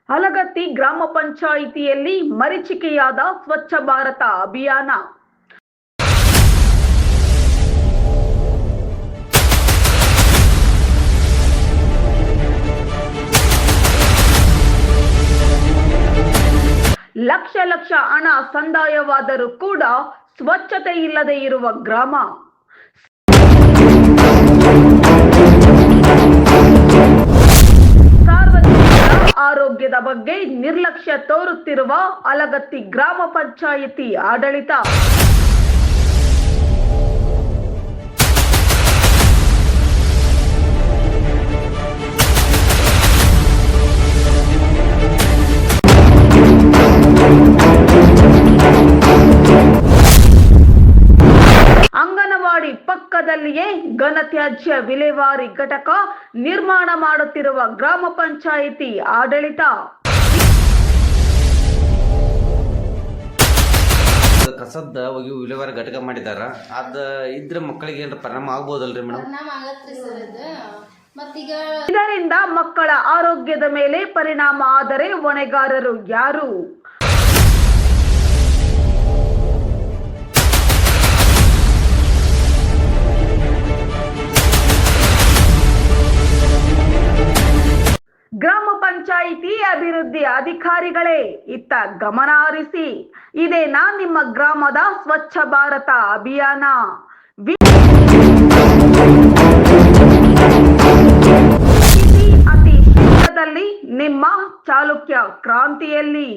ಹಲಗತ್ತಿ ಗ್ರಾಮ ಪಂಚಾಯಿತಿಯಲ್ಲಿ ಮರೀಚಿಕೆಯಾದ ಸ್ವಚ್ಛ ಭಾರತ ಅಭಿಯಾನ. ಲಕ್ಷ ಲಕ್ಷ ಹಣ ಸಂದಾಯವಾದರೂ ಕೂಡ ಸ್ವಚ್ಛತೆ ಇಲ್ಲದೆ ಇರುವ ಗ್ರಾಮ. ಸಾರ್ವಜನಿಕರ ಆರೋಗ್ಯದ ಬಗ್ಗೆ ನಿರ್ಲಕ್ಷ್ಯ ತೋರುತ್ತಿರುವ ಹಲಗತ್ತಿ ಗ್ರಾಮ ಪಂಚಾಯಿತಿ ಆಡಳಿತ. ಅಂಗನವಾಡಿ ಪಕ್ಕದಲ್ಲಿಯೇ ಘನತ್ಯಾಜ್ಯ ವಿಲೇವಾರಿ ಘಟಕ ನಿರ್ಮಾಣ ಮಾಡುತ್ತಿರುವ ಗ್ರಾಮ ಪಂಚಾಯಿತಿ ಆಡಳಿತ. ಕಸದ ಹೋಗಿ ವಿಲೇವಾರಿ ಘಟಕ ಮಾಡಿದಾರ. ಅದ ಇದ್ರ ಮಕ್ಕಳಿಗೆ ಏನಾರ ಪರಿಣಾಮ ಆಗ್ಬೋದಲ್ರಿ ಮೇಡಮ್? ಇದರಿಂದ ಮಕ್ಕಳ ಆರೋಗ್ಯದ ಮೇಲೆ ಪರಿಣಾಮ ಆದರೆ ಹೊಣೆಗಾರರು ಯಾರು? ಗ್ರಾಮ ಪಂಚಾಯಿತಿ ಅಭಿವೃದ್ಧಿ ಅಧಿಕಾರಿಗಳೇ ಇತ್ತ ಗಮನ ಹರಿಸಿ. ಇದೇನಾ ನಿಮ್ಮ ಗ್ರಾಮದ ಸ್ವಚ್ಛ ಭಾರತ ಅಭಿಯಾನ? ಅತಿ ಶೀಘ್ರದಲ್ಲಿ ನಿಮ್ಮ ಚಾಲುಕ್ಯ ಕ್ರಾಂತಿಯಲ್ಲಿ.